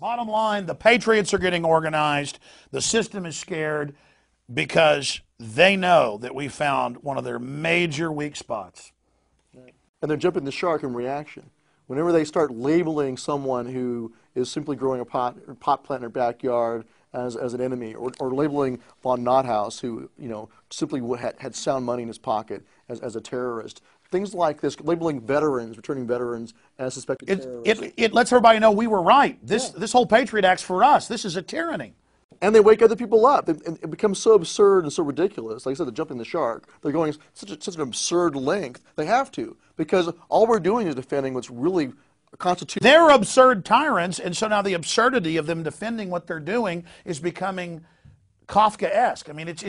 Bottom line, the Patriots are getting organized. The system is scared because they know that we found one of their major weak spots. And they're jumping the shark in reaction. Whenever they start labeling someone who is simply growing a pot plant in their backyard as an enemy, or labeling von Nothaus, who simply had sound money in his pocket, as a terrorist. Things like this, labeling veterans, returning veterans, as suspected terrorists. It lets everybody know we were right. This whole Patriot Act's for us. This is a tyranny. And they wake other people up. It becomes so absurd and so ridiculous. Like I said, they're jumping the shark. They're going such an absurd length. They have to, because all we're doing is defending what's really constitutional. They're absurd tyrants, and so now the absurdity of them defending what they're doing is becoming Kafkaesque. I mean, it's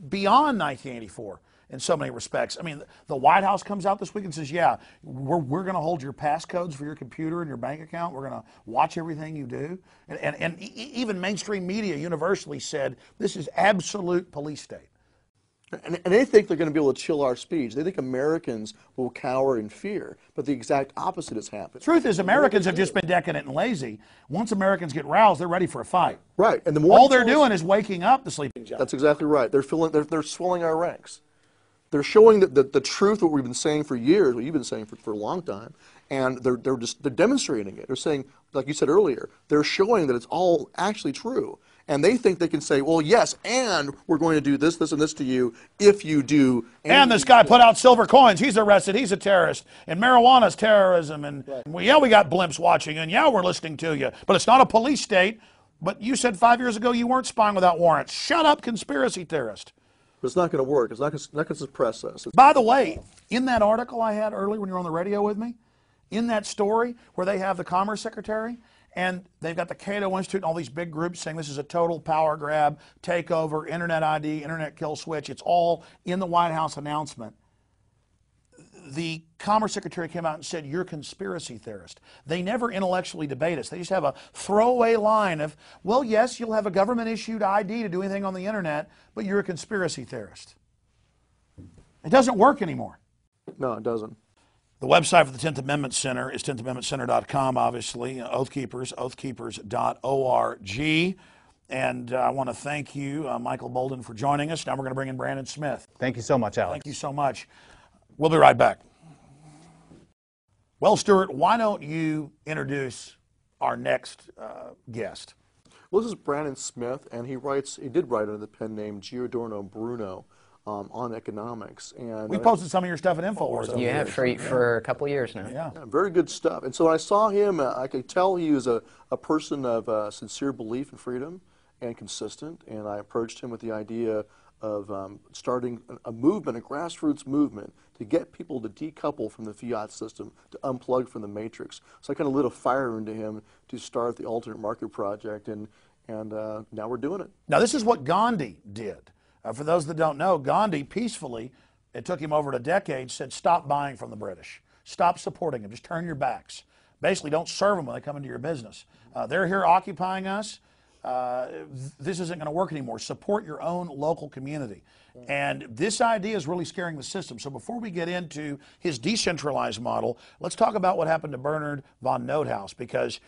beyond 1984 in so many respects. I mean, the White House comes out this week and says, yeah, we're going to hold your passcodes for your computer and your bank account. We're going to watch everything you do. And even mainstream media universally said this is absolute police state. And they think they're going to be able to chill our speech. They think Americans will cower in fear, but the exact opposite has happened. Truth is, Americans have just been decadent and lazy. Once Americans get roused, they're ready for a fight. Right, and the more all they're doing is waking up the sleeping giant. That's exactly right. They're swelling our ranks. They're showing the truth of what we've been saying for years, what you've been saying for a long time, and they're demonstrating it. They're saying, like you said earlier, they're showing that it's all actually true. And they think they can say, well, yes, and we're going to do this, this, and this to you if you do. And this guy put out silver coins. He's arrested. He's a terrorist. And marijuana's terrorism. And we got blimps watching. And yeah, we're listening to you. But it's not a police state. But you said 5 years ago you weren't spying without warrants. Shut up, conspiracy theorist. But it's not going to work. It's not going to suppress us. By the way, in that article I had earlier when you were on the radio with me, in that story where they have the Commerce Secretary, and they've got the Cato Institute and all these big groups saying this is a total power grab, takeover, internet ID, internet kill switch. It's all in the White House announcement. The Commerce Secretary came out and said, you're a conspiracy theorist. They never intellectually debate us. They just have a throwaway line of, well, yes, you'll have a government-issued ID to do anything on the internet, but you're a conspiracy theorist. It doesn't work anymore. No, it doesn't. The website for the 10th Amendment Center is 10thamendmentcenter.com, obviously. Oathkeepers, oathkeepers.org. And I want to thank you, Michael Boldin, for joining us. Now we're going to bring in Brandon Smith. Thank you so much, Alex. Thank you so much. We'll be right back. Well, Stuart, why don't you introduce our next guest? Well, this is Brandon Smith, and he did write under the pen name Giordano Bruno on economics. And we posted some of your stuff at InfoWars. You have for a couple of years now. Yeah, very good stuff. And so when I saw him, I could tell he was a person of sincere belief in freedom and consistent, and I approached him with the idea of starting a movement, a grassroots movement, to get people to decouple from the fiat system, to unplug from the matrix. So I kind of lit a fire into him to start the Alternate Market Project, and now we're doing it. Now this is what Gandhi did. For those that don't know, Gandhi peacefully, it took him over a decade, said stop buying from the British. Stop supporting them. Just turn your backs. Basically, don't serve them when they come into your business. They're here occupying us. This isn't going to work anymore. Support your own local community. And this idea is really scaring the system. So before we get into his decentralized model, let's talk about what happened to Bernard von Nothaus, because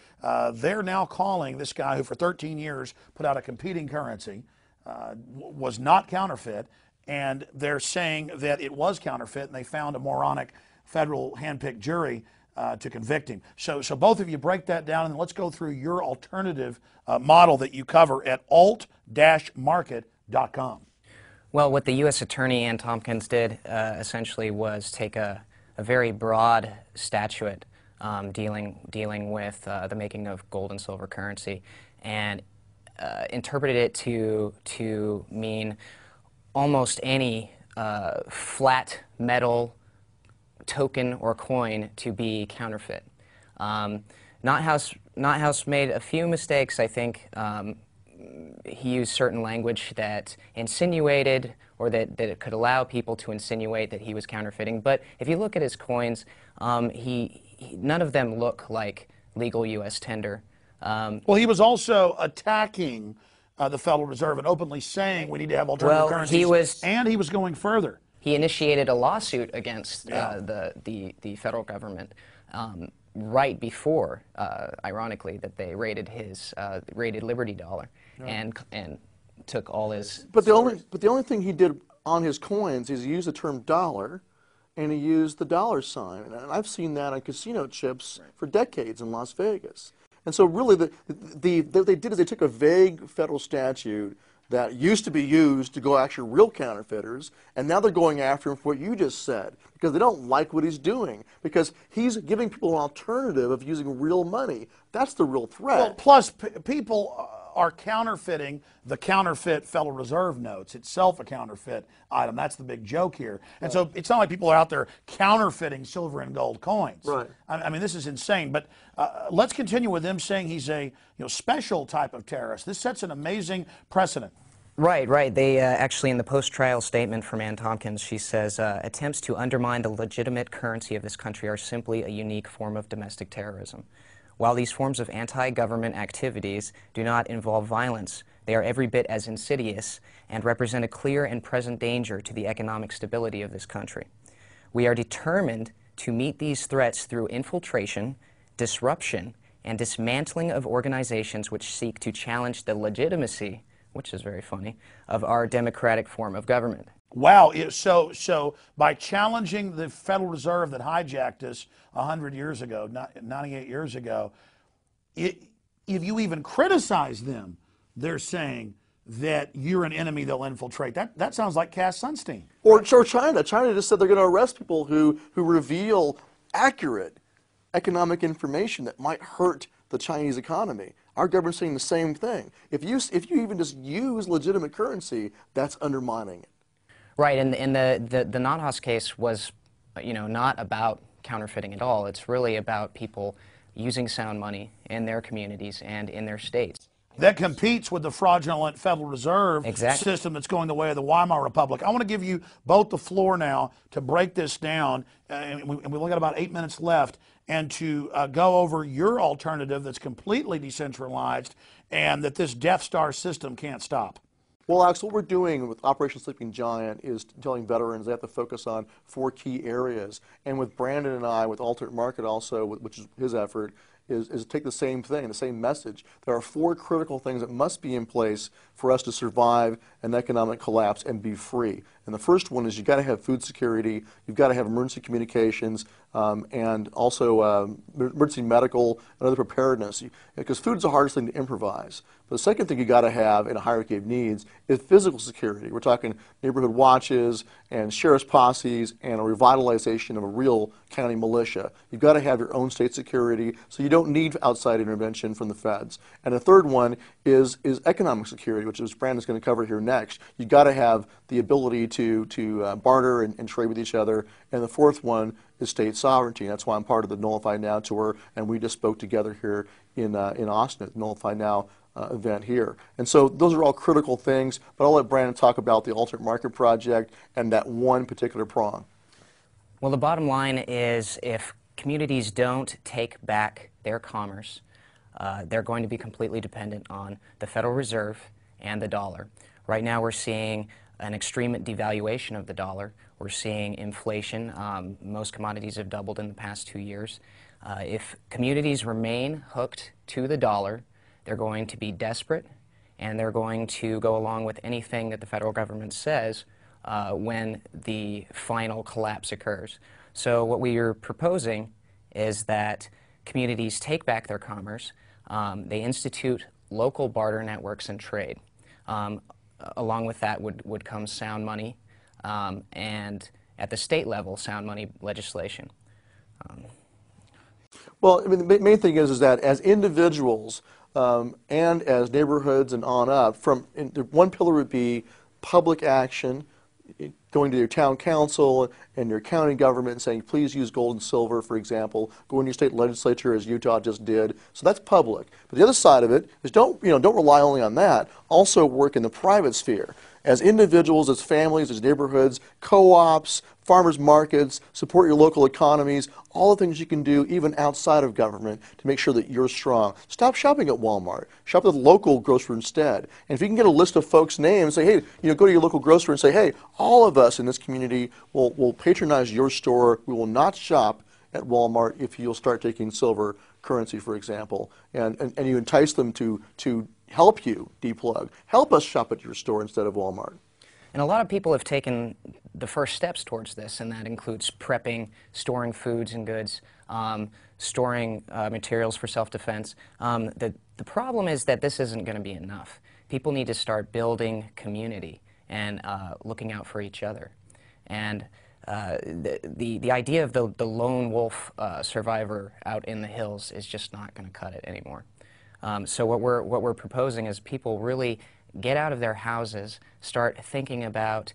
they're now calling this guy who for 13 years put out a competing currency, was not counterfeit, and they're saying that it was counterfeit, and they found a moronic federal handpicked jury to convict him. So both of you break that down, and let's go through your alternative model that you cover at alt-market.com. Well, what the U.S. Attorney Ann Tompkins did essentially was take a very broad statute dealing with the making of gold and silver currency, and interpreted it to mean almost any flat metal token or coin to be counterfeit. Nothaus made a few mistakes, I think. He used certain language that insinuated, or that it could allow people to insinuate that he was counterfeiting. But if you look at his coins, none of them look like legal U.S. tender. Well, he was also attacking the Federal Reserve and openly saying we need to have alternative currencies. And he was going further. He initiated a lawsuit against the federal government. right before, ironically, that they raided raided Liberty Dollar and took all his. But the only thing he did on his coins is he used the term dollar, and he used the dollar sign. And I've seen that on casino chips for decades in Las Vegas. And so really what they did is they took a vague federal statute that used to be used to go after real counterfeiters, and now they're going after him for what you just said, because they don't like what he's doing, because he's giving people an alternative of using real money. That's the real threat. Well, plus people are counterfeiting the counterfeit Federal Reserve notes. Itself a counterfeit item. That's the big joke here. And so it's not like people are out there counterfeiting silver and gold coins. Right. I mean, this is insane. But let's continue with them saying he's a special type of terrorist. This sets an amazing precedent. Right, right. They actually, in the post-trial statement from Ann Tompkins, she says, attempts to undermine the legitimate currency of this country are simply a unique form of domestic terrorism. While these forms of anti-government activities do not involve violence, they are every bit as insidious and represent a clear and present danger to the economic stability of this country. We are determined to meet these threats through infiltration, disruption, and dismantling of organizations which seek to challenge the legitimacy, which is very funny, of our democratic form of government. Wow. So by challenging the Federal Reserve that hijacked us 100 years ago, 98 years ago, if you even criticize them, they're saying that you're an enemy they'll infiltrate. That sounds like Cass Sunstein. Or China. China just said they're going to arrest people who reveal accurate economic information that might hurt the Chinese economy. Our government's saying the same thing. If you even just use legitimate currency, that's undermining it. Right, and the Nonhas case was, not about counterfeiting at all. It's really about people using sound money in their communities and in their states. That competes with the fraudulent Federal Reserve system that's going the way of the Weimar Republic. I want to give you both the floor now to break this down, and we've only got about 8 minutes left, and to go over your alternative that's completely decentralized and that this Death Star system can't stop. Well, Alex, what we're doing with Operation Sleeping Giant is telling veterans they have to focus on 4 key areas. And with Brandon and I, with Alternate Market also, which is his effort, is take the same thing, the same message. There are 4 critical things that must be in place for us to survive an economic collapse and be free. And the first one is you've got to have food security, you've got to have emergency communications, and also emergency medical and other preparedness. Because food's the hardest thing to improvise. But the second thing you got to have in a hierarchy of needs is physical security. We're talking neighborhood watches and sheriff's posses and a revitalization of a real county militia. You've got to have your own state security, so you don't need outside intervention from the feds. And the third one is economic security, which is Brandon's going to cover here next. You've got to have the ability to barter and trade with each other. And the fourth one is state sovereignty. That's why I'm part of the Nullify Now tour, and we just spoke together here in Austin at the Nullify Now event here. And so those are all critical things, but I'll let Brandon talk about the Alternate Market Project and that one particular prong. Well, the bottom line is if communities don't take back their commerce, they're going to be completely dependent on the Federal Reserve and the dollar. Right now we're seeing an extreme devaluation of the dollar. We're seeing inflation. Most commodities have doubled in the past 2 years. If communities remain hooked to the dollar, they're going to be desperate, and they're going to go along with anything that the federal government says when the final collapse occurs. So what we are proposing is that communities take back their commerce. They institute local barter networks and trade. Along with that would come sound money, and at the state level, sound money legislation. Well, I mean, the main thing is that as individuals and as neighborhoods and on up, one pillar would be public action, going to your town council and your county government and saying, please use gold and silver, for example, going to your state legislature as Utah just did. So that's public. But the other side of it is don't rely only on that. Also work in the private sphere. As individuals, as families, as neighborhoods, co-ops, farmers markets, support your local economies, all the things you can do even outside of government to make sure that you're strong. Stop shopping at Walmart. Shop at the local grocer instead. And if you can get a list of folks' names, say, hey, go to your local grocer and say, hey, all of us in this community will patronize your store. We will not shop at Walmart if you'll start taking silver currency, for example, and you entice them to help you deplug. Help us shop at your store instead of Walmart. And a lot of people have taken the first steps towards this, and that includes prepping, storing foods and goods, storing materials for self-defense. The problem is that this isn't going to be enough. People need to start building community and looking out for each other. And the idea of the lone wolf survivor out in the hills is just not going to cut it anymore. So what we're proposing is people really get out of their houses, start thinking about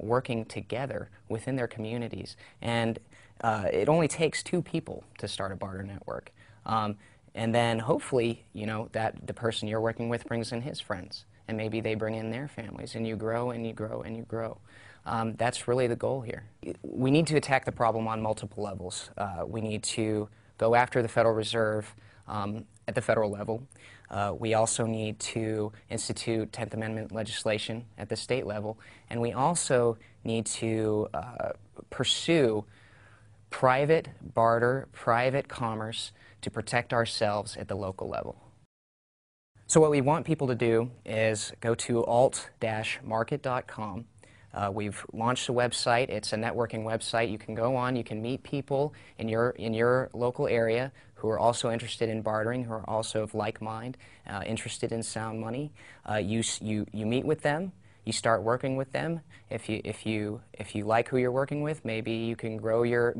working together within their communities. And it only takes 2 people to start a barter network. And then hopefully, you know, that the person you're working with brings in his friends. And maybe they bring in their families, and you grow and you grow and you grow. That's really the goal here. We need to attack the problem on multiple levels. We need to go after the Federal Reserve at the federal level. We also need to institute 10th Amendment legislation at the state level, and we also need to pursue private barter, private commerce to protect ourselves at the local level. So what we want people to do is go to alt-market.com. We've launched a website. It's a networking website. You can go on, you can meet people in your local area who are also interested in bartering, who are also of like mind, interested in sound money. You meet with them. You start working with them. If you like who you're working with, maybe you can grow your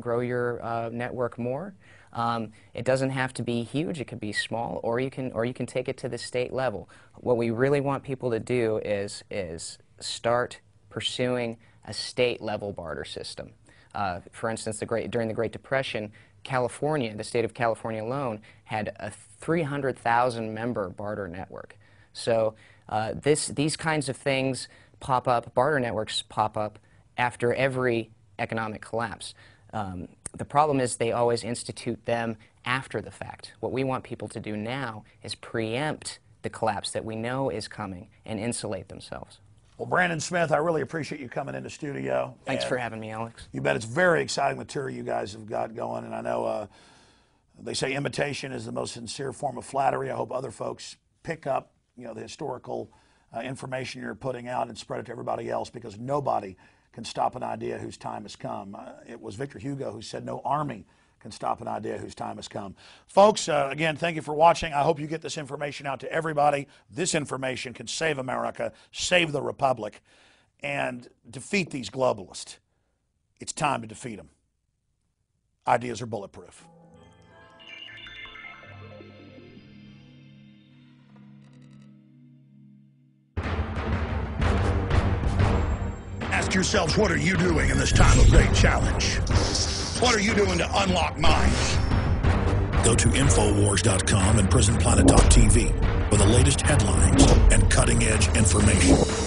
network more. It doesn't have to be huge. It could be small, or you can take it to the state level. What we really want people to do is start pursuing a state-level barter system. For instance, during the Great Depression, California, the state of California alone, had a 300,000 member barter network. So these kinds of things pop up, barter networks pop up after every economic collapse. The problem is they always institute them after the fact. What we want people to do now is preempt the collapse that we know is coming and insulate themselves. Well, Brandon Smith, I really appreciate you coming into studio. Thanks for having me, Alex. You bet. It's very exciting material you guys have got going, and I know they say imitation is the most sincere form of flattery. I hope other folks pick up, you know, the historical information you're putting out and spread it to everybody else, because nobody can stop an idea whose time has come. It was Victor Hugo who said no army can stop an idea whose time has come. Folks, again, thank you for watching. I hope you get this information out to everybody. This information can save America, save the Republic, and defeat these globalists. It's time to defeat them. Ideas are bulletproof. Ask yourselves, what are you doing in this time of great challenge? What are you doing to unlock minds? Go to Infowars.com and PrisonPlanet.tv for the latest headlines and cutting-edge information.